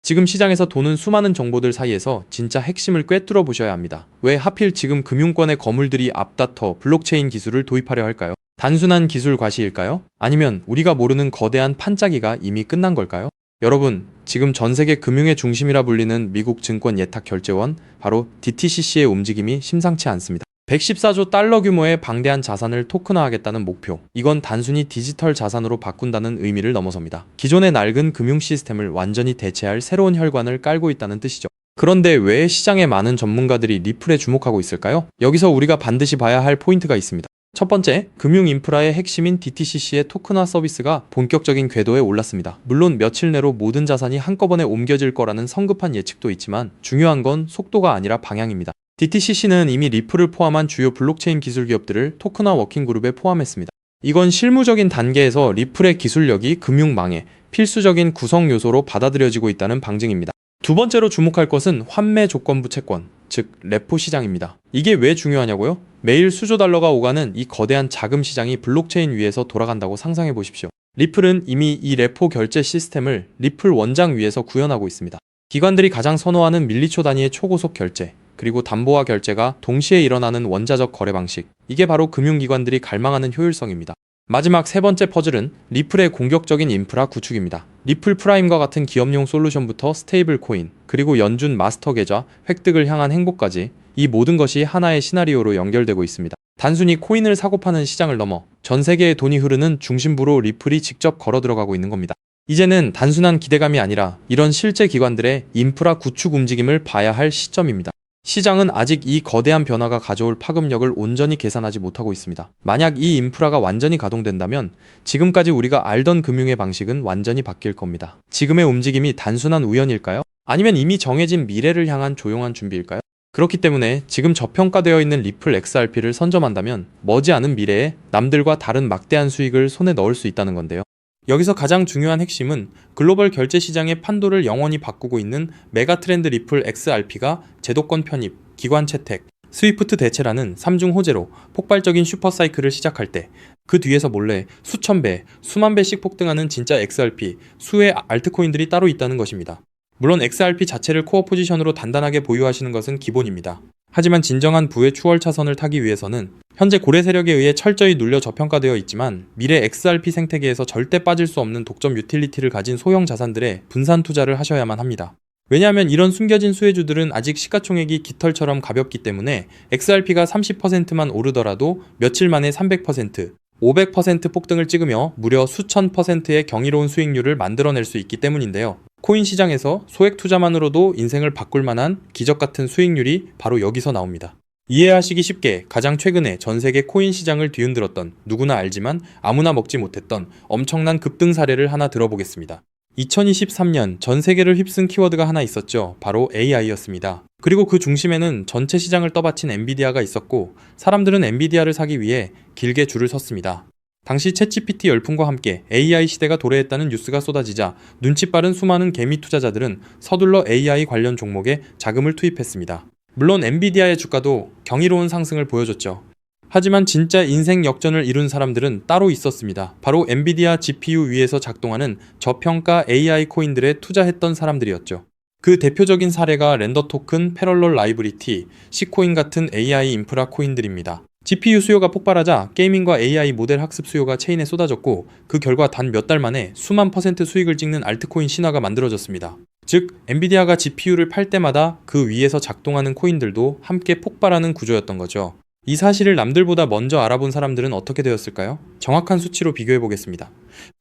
지금 시장에서 도는 수많은 정보들 사이에서 진짜 핵심을 꿰뚫어 보셔야 합니다. 왜 하필 지금 금융권의 거물들이 앞다퉈 블록체인 기술을 도입하려 할까요? 단순한 기술 과시일까요? 아니면 우리가 모르는 거대한 판짜기가 이미 끝난 걸까요? 여러분, 지금 전 세계 금융의 중심이라 불리는 미국 증권 예탁 결제원, 바로 DTCC의 움직임이 심상치 않습니다. 114조 달러 규모의 방대한 자산을 토큰화하겠다는 목표. 이건 단순히 디지털 자산으로 바꾼다는 의미를 넘어섭니다. 기존의 낡은 금융 시스템을 완전히 대체할 새로운 혈관을 깔고 있다는 뜻이죠. 그런데 왜 시장의 많은 전문가들이 리플에 주목하고 있을까요? 여기서 우리가 반드시 봐야 할 포인트가 있습니다. 첫 번째, 금융 인프라의 핵심인 DTCC의 토큰화 서비스가 본격적인 궤도에 올랐습니다. 물론 며칠 내로 모든 자산이 한꺼번에 옮겨질 거라는 성급한 예측도 있지만 중요한 건 속도가 아니라 방향입니다. DTCC는 이미 리플을 포함한 주요 블록체인 기술 기업들을 토큰화 워킹그룹에 포함했습니다. 이건 실무적인 단계에서 리플의 기술력이 금융망의 필수적인 구성 요소로 받아들여지고 있다는 방증입니다. 두 번째로 주목할 것은 환매 조건부 채권, 즉 레포 시장입니다. 이게 왜 중요하냐고요? 매일 수조 달러가 오가는 이 거대한 자금 시장이 블록체인 위에서 돌아간다고 상상해 보십시오. 리플은 이미 이 레포 결제 시스템을 리플 원장 위에서 구현하고 있습니다. 기관들이 가장 선호하는 밀리초 단위의 초고속 결제, 그리고 담보와 결제가 동시에 일어나는 원자적 거래 방식. 이게 바로 금융기관들이 갈망하는 효율성입니다. 마지막 세 번째 퍼즐은 리플의 공격적인 인프라 구축입니다. 리플 프라임과 같은 기업용 솔루션부터 스테이블 코인, 그리고 연준 마스터 계좌, 획득을 향한 행보까지 이 모든 것이 하나의 시나리오로 연결되고 있습니다. 단순히 코인을 사고 파는 시장을 넘어 전 세계의 돈이 흐르는 중심부로 리플이 직접 걸어 들어가고 있는 겁니다. 이제는 단순한 기대감이 아니라 이런 실제 기관들의 인프라 구축 움직임을 봐야 할 시점입니다. 시장은 아직 이 거대한 변화가 가져올 파급력을 온전히 계산하지 못하고 있습니다. 만약 이 인프라가 완전히 가동된다면 지금까지 우리가 알던 금융의 방식은 완전히 바뀔 겁니다. 지금의 움직임이 단순한 우연일까요? 아니면 이미 정해진 미래를 향한 조용한 준비일까요? 그렇기 때문에 지금 저평가되어 있는 리플 XRP를 선점한다면 머지않은 미래에 남들과 다른 막대한 수익을 손에 넣을 수 있다는 건데요. 여기서 가장 중요한 핵심은 글로벌 결제 시장의 판도를 영원히 바꾸고 있는 메가트렌드 리플 XRP가 제도권 편입, 기관 채택, 스위프트 대체라는 3중 호재로 폭발적인 슈퍼사이클을 시작할 때 그 뒤에서 몰래 수천 배, 수만 배씩 폭등하는 진짜 XRP, 수의 알트코인들이 따로 있다는 것입니다. 물론 XRP 자체를 코어 포지션으로 단단하게 보유하시는 것은 기본입니다. 하지만 진정한 부의 추월 차선을 타기 위해서는 현재 고래 세력에 의해 철저히 눌려 저평가되어 있지만 미래 XRP 생태계에서 절대 빠질 수 없는 독점 유틸리티를 가진 소형 자산들에 분산 투자를 하셔야만 합니다. 왜냐하면 이런 숨겨진 수혜주들은 아직 시가총액이 깃털처럼 가볍기 때문에 XRP가 30%만 오르더라도 며칠 만에 300%, 500% 폭등을 찍으며 무려 수천 %의 경이로운 수익률을 만들어낼 수 있기 때문인데요. 코인 시장에서 소액 투자만으로도 인생을 바꿀 만한 기적 같은 수익률이 바로 여기서 나옵니다. 이해하시기 쉽게 가장 최근에 전 세계 코인 시장을 뒤흔들었던 누구나 알지만 아무나 먹지 못했던 엄청난 급등 사례를 하나 들어보겠습니다. 2023년 전 세계를 휩쓴 키워드가 하나 있었죠. 바로 AI였습니다. 그리고 그 중심에는 전체 시장을 떠받친 엔비디아가 있었고 사람들은 엔비디아를 사기 위해 길게 줄을 섰습니다. 당시 챗GPT 열풍과 함께 AI 시대가 도래했다는 뉴스가 쏟아지자 눈치 빠른 수많은 개미 투자자들은 서둘러 AI 관련 종목에 자금을 투입했습니다. 물론 엔비디아의 주가도 경이로운 상승을 보여줬죠. 하지만 진짜 인생 역전을 이룬 사람들은 따로 있었습니다. 바로 엔비디아 GPU 위에서 작동하는 저평가 AI 코인들에 투자했던 사람들이었죠. 그 대표적인 사례가 렌더 토큰, 패럴럴 라이브리티, C코인 같은 AI 인프라 코인들입니다. GPU 수요가 폭발하자 게이밍과 AI 모델 학습 수요가 체인에 쏟아졌고 그 결과 단 몇 달 만에 수만 % 수익을 찍는 알트코인 신화가 만들어졌습니다. 즉, 엔비디아가 GPU를 팔 때마다 그 위에서 작동하는 코인들도 함께 폭발하는 구조였던 거죠. 이 사실을 남들보다 먼저 알아본 사람들은 어떻게 되었을까요? 정확한 수치로 비교해보겠습니다.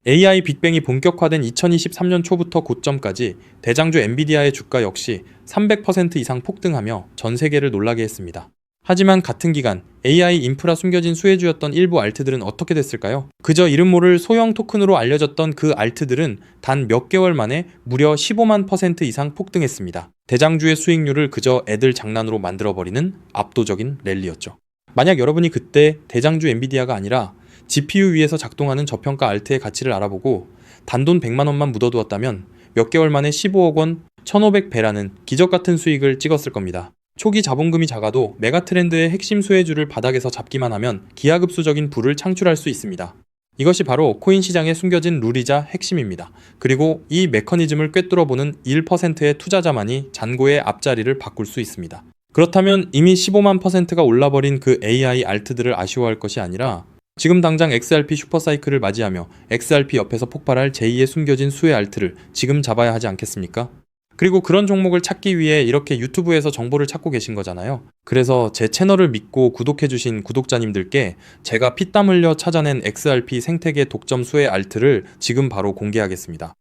AI 빅뱅이 본격화된 2023년 초부터 고점까지 대장주 엔비디아의 주가 역시 300% 이상 폭등하며 전 세계를 놀라게 했습니다. 하지만 같은 기간 AI 인프라 숨겨진 수혜주였던 일부 알트들은 어떻게 됐을까요? 그저 이름 모를 소형 토큰으로 알려졌던 그 알트들은 단 몇 개월 만에 무려 15만 % 이상 폭등했습니다. 대장주의 수익률을 그저 애들 장난으로 만들어버리는 압도적인 랠리였죠. 만약 여러분이 그때 대장주 엔비디아가 아니라 GPU 위에서 작동하는 저평가 알트의 가치를 알아보고 단돈 100만 원만 묻어두었다면 몇 개월 만에 15억 원, 1500배라는 기적 같은 수익을 찍었을 겁니다. 초기 자본금이 작아도 메가트렌드의 핵심 수혜주를 바닥에서 잡기만 하면 기하급수적인 부를 창출할 수 있습니다. 이것이 바로 코인 시장에 숨겨진 룰이자 핵심입니다. 그리고 이 메커니즘을 꿰뚫어보는 1%의 투자자만이 잔고의 앞자리를 바꿀 수 있습니다. 그렇다면 이미 15만 %가 올라버린 그 AI 알트들을 아쉬워할 것이 아니라 지금 당장 XRP 슈퍼사이클을 맞이하며 XRP 옆에서 폭발할 제2의 숨겨진 수의 알트를 지금 잡아야 하지 않겠습니까? 그리고 그런 종목을 찾기 위해 이렇게 유튜브에서 정보를 찾고 계신 거잖아요. 그래서 제 채널을 믿고 구독해주신 구독자님들께 제가 피땀 흘려 찾아낸 XRP 생태계 독점 수의 알트를 지금 바로 공개하겠습니다.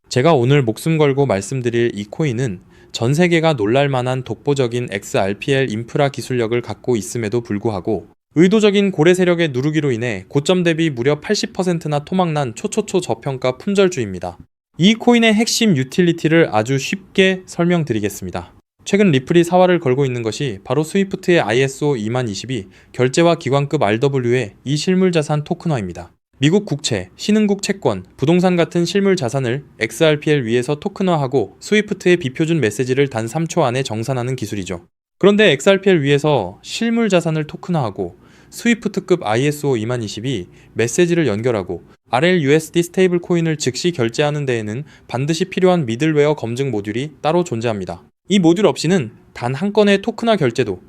제가 오늘 목숨 걸고 말씀드릴 이 코인은 전 세계가 놀랄만한 독보적인 XRPL 인프라 기술력을 갖고 있음에도 불구하고 의도적인 고래 세력의 누르기로 인해 고점 대비 무려 80%나 토막난 초초초 저평가 품절주입니다. 이 코인의 핵심 유틸리티를 아주 쉽게 설명드리겠습니다. 최근 리플이 사활을 걸고 있는 것이 바로 스위프트의 ISO 2022 결제와 기관급 RW의 이 실물자산 토큰화입니다. 미국 국채, 신흥국 채권, 부동산 같은 실물 자산을 XRPL 위에서 토큰화하고 스위프트의 비표준 메시지를 단 3초 안에 정산하는 기술이죠. 그런데 XRPL 위에서 실물 자산을 토큰화하고 스위프트급 ISO 2022 메시지를 연결하고 RLUSD 스테이블 코인을 즉시 결제하는 데에는 반드시 필요한 미들웨어 검증 모듈이 따로 존재합니다. 이 모듈 없이는 단 한 건의 토큰화 결제도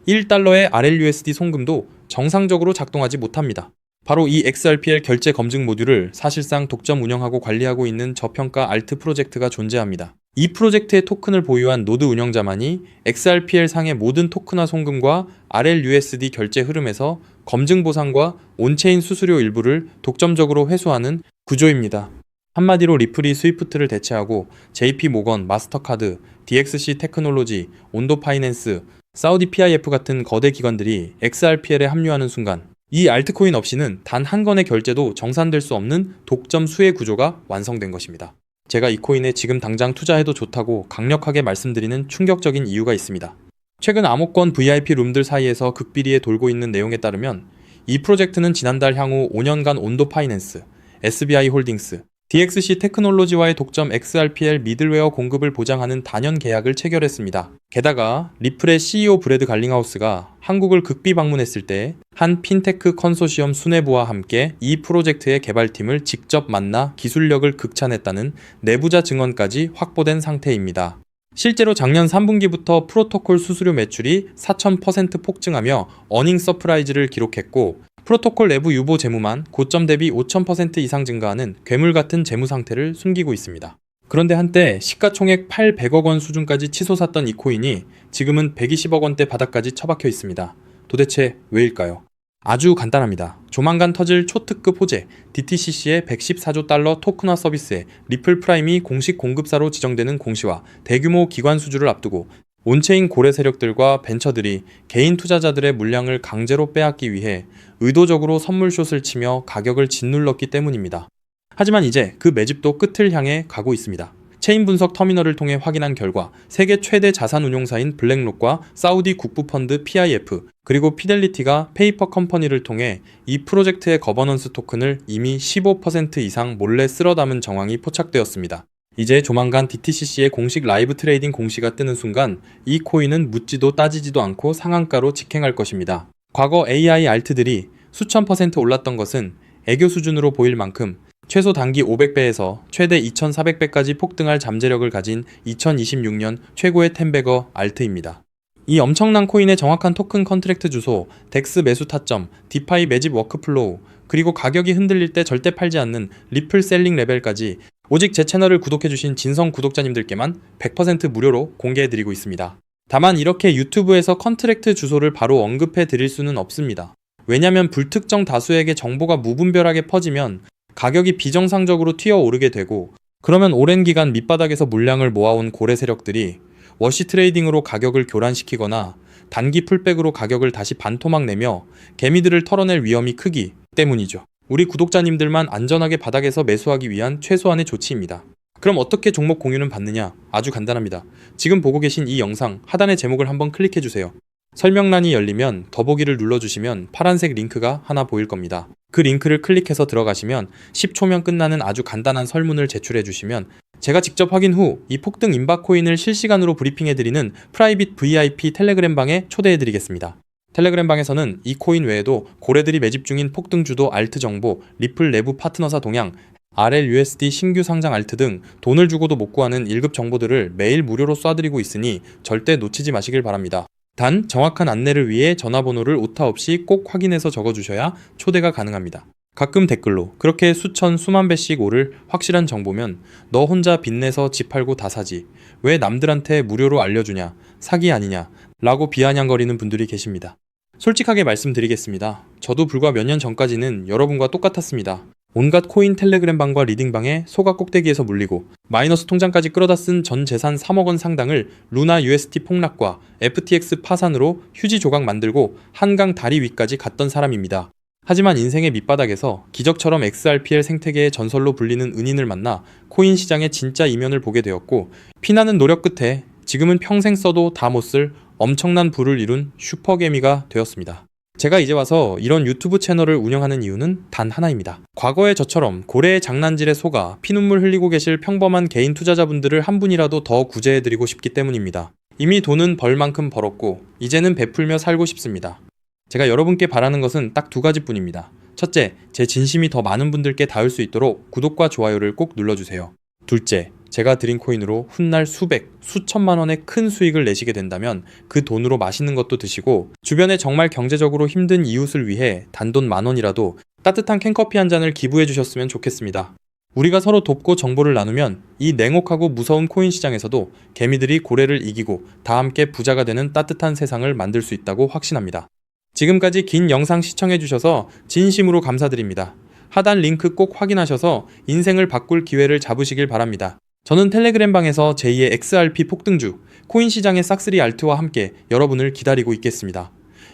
1달러의 RLUSD 송금도 정상적으로 작동하지 못합니다. 바로 이 XRPL 결제 검증 모듈을 사실상 독점 운영하고 관리하고 있는 저평가 알트 프로젝트가 존재합니다. 이 프로젝트의 토큰을 보유한 노드 운영자만이 XRPL 상의 모든 토큰화 송금과 RLUSD 결제 흐름에서 검증 보상과 온체인 수수료 일부를 독점적으로 회수하는 구조입니다. 한마디로 리플이 스위프트를 대체하고 JP 모건, 마스터카드, DXC 테크놀로지, 온도 파이낸스, 사우디 PIF 같은 거대 기관들이 XRPL에 합류하는 순간 이 알트코인 없이는 단 한 건의 결제도 정산될 수 없는 독점 수혜 구조가 완성된 것입니다. 제가 이 코인에 지금 당장 투자해도 좋다고 강력하게 말씀드리는 충격적인 이유가 있습니다. 최근 암호권 VIP 룸들 사이에서 극비리에 돌고 있는 내용에 따르면 이 프로젝트는 지난달 향후 5년간 온도 파이낸스, SBI 홀딩스, DXC 테크놀로지와의 독점 XRPL 미들웨어 공급을 보장하는 단연 계약을 체결했습니다. 게다가 리플의 CEO 브래드 갈링하우스가 한국을 극비 방문했을 때 한 핀테크 컨소시엄 수뇌부와 함께 이 프로젝트의 개발팀을 직접 만나 기술력을 극찬했다는 내부자 증언까지 확보된 상태입니다. 실제로 작년 3분기부터 프로토콜 수수료 매출이 4000% 폭증하며 어닝 서프라이즈를 기록했고 프로토콜 내부 유보 재무만 고점 대비 5000% 이상 증가하는 괴물 같은 재무 상태를 숨기고 있습니다. 그런데 한때 시가총액 800억 원 수준까지 치솟았던 이 코인이 지금은 120억 원대 바닥까지 처박혀 있습니다. 도대체 왜일까요? 아주 간단합니다. 조만간 터질 초특급 호재 DTCC의 114조 달러 토큰화 서비스에 리플 프라임이 공식 공급사로 지정되는 공시와 대규모 기관 수주를 앞두고 온체인 고래 세력들과 벤처들이 개인 투자자들의 물량을 강제로 빼앗기 위해 의도적으로 선물숏을 치며 가격을 짓눌렀기 때문입니다. 하지만 이제 그 매집도 끝을 향해 가고 있습니다. 체인 분석 터미널을 통해 확인한 결과 세계 최대 자산 운용사인 블랙록과 사우디 국부펀드 PIF 그리고 피델리티가 페이퍼 컴퍼니를 통해 이 프로젝트의 거버넌스 토큰을 이미 15% 이상 몰래 쓸어 담은 정황이 포착되었습니다. 이제 조만간 DTCC의 공식 라이브 트레이딩 공시가 뜨는 순간 이 코인은 묻지도 따지지도 않고 상한가로 직행할 것입니다. 과거 AI 알트들이 수천 % 올랐던 것은 애교 수준으로 보일 만큼 최소 단기 500배에서 최대 2400배까지 폭등할 잠재력을 가진 2026년 최고의 텐베거 알트입니다. 이 엄청난 코인의 정확한 토큰 컨트랙트 주소, 덱스 매수 타점, 디파이 매집 워크플로우, 그리고 가격이 흔들릴 때 절대 팔지 않는 리플 셀링 레벨까지 오직 제 채널을 구독해주신 진성 구독자님들께만 100% 무료로 공개해드리고 있습니다. 다만 이렇게 유튜브에서 컨트랙트 주소를 바로 언급해드릴 수는 없습니다. 왜냐면 불특정 다수에게 정보가 무분별하게 퍼지면 가격이 비정상적으로 튀어오르게 되고 그러면 오랜 기간 밑바닥에서 물량을 모아온 고래 세력들이 워시 트레이딩으로 가격을 교란시키거나 단기 풀백으로 가격을 다시 반토막 내며 개미들을 털어낼 위험이 크기 때문이죠. 우리 구독자님들만 안전하게 바닥에서 매수하기 위한 최소한의 조치입니다. 그럼 어떻게 종목 공유는 받느냐? 아주 간단합니다. 지금 보고 계신 이 영상 하단의 제목을 한번 클릭해주세요. 설명란이 열리면 더보기를 눌러주시면 파란색 링크가 하나 보일 겁니다. 그 링크를 클릭해서 들어가시면 10초면 끝나는 아주 간단한 설문을 제출해주시면 제가 직접 확인 후 이 폭등 임박 코인을 실시간으로 브리핑해드리는 프라이빗 VIP 텔레그램 방에 초대해드리겠습니다. 텔레그램 방에서는 이 코인 외에도 고래들이 매집 중인 폭등주도 알트 정보, 리플 내부 파트너사 동향, RLUSD 신규 상장 알트 등 돈을 주고도 못 구하는 1급 정보들을 매일 무료로 쏴드리고 있으니 절대 놓치지 마시길 바랍니다. 단 정확한 안내를 위해 전화번호를 오타 없이 꼭 확인해서 적어주셔야 초대가 가능합니다. 가끔 댓글로 그렇게 수천 수만 배씩 오를 확실한 정보면 너 혼자 빚내서 집 팔고 다 사지 왜 남들한테 무료로 알려주냐 사기 아니냐 라고 비아냥거리는 분들이 계십니다. 솔직하게 말씀드리겠습니다. 저도 불과 몇 년 전까지는 여러분과 똑같았습니다. 온갖 코인 텔레그램 방과 리딩방에 소가 꼭대기에서 물리고 마이너스 통장까지 끌어다 쓴 전 재산 3억 원 상당을 루나 UST 폭락과 FTX 파산으로 휴지 조각 만들고 한강 다리 위까지 갔던 사람입니다. 하지만 인생의 밑바닥에서 기적처럼 XRPL 생태계의 전설로 불리는 은인을 만나 코인 시장의 진짜 이면을 보게 되었고 피나는 노력 끝에 지금은 평생 써도 다 못 쓸 엄청난 부를 이룬 슈퍼개미가 되었습니다. 제가 이제 와서 이런 유튜브 채널을 운영하는 이유는 단 하나입니다. 과거에 저처럼 고래의 장난질에 속아 피눈물 흘리고 계실 평범한 개인 투자자분들을 한 분이라도 더 구제해드리고 싶기 때문입니다. 이미 돈은 벌 만큼 벌었고 이제는 베풀며 살고 싶습니다. 제가 여러분께 바라는 것은 딱 두 가지뿐입니다. 첫째, 제 진심이 더 많은 분들께 닿을 수 있도록 구독과 좋아요를 꼭 눌러주세요. 둘째, 제가 드린 코인으로 훗날 수백, 수천만 원의 큰 수익을 내시게 된다면 그 돈으로 맛있는 것도 드시고 주변에 정말 경제적으로 힘든 이웃을 위해 단돈 10,000원이라도 따뜻한 캔커피 한 잔을 기부해 주셨으면 좋겠습니다. 우리가 서로 돕고 정보를 나누면 이 냉혹하고 무서운 코인 시장에서도 개미들이 고래를 이기고 다 함께 부자가 되는 따뜻한 세상을 만들 수 있다고 확신합니다. 지금까지 긴 영상 시청해주셔서 진심으로 감사드립니다. 하단 링크 꼭 확인하셔서 인생을 바꿀 기회를 잡으시길 바랍니다. 저는 텔레그램 방에서 제2의 XRP 폭등주, 코인 시장의 싹쓸이 알트와 함께 여러분을 기다리고 있겠습니다.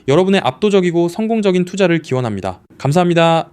여러분의 압도적이고 성공적인 투자를 기원합니다. 감사합니다.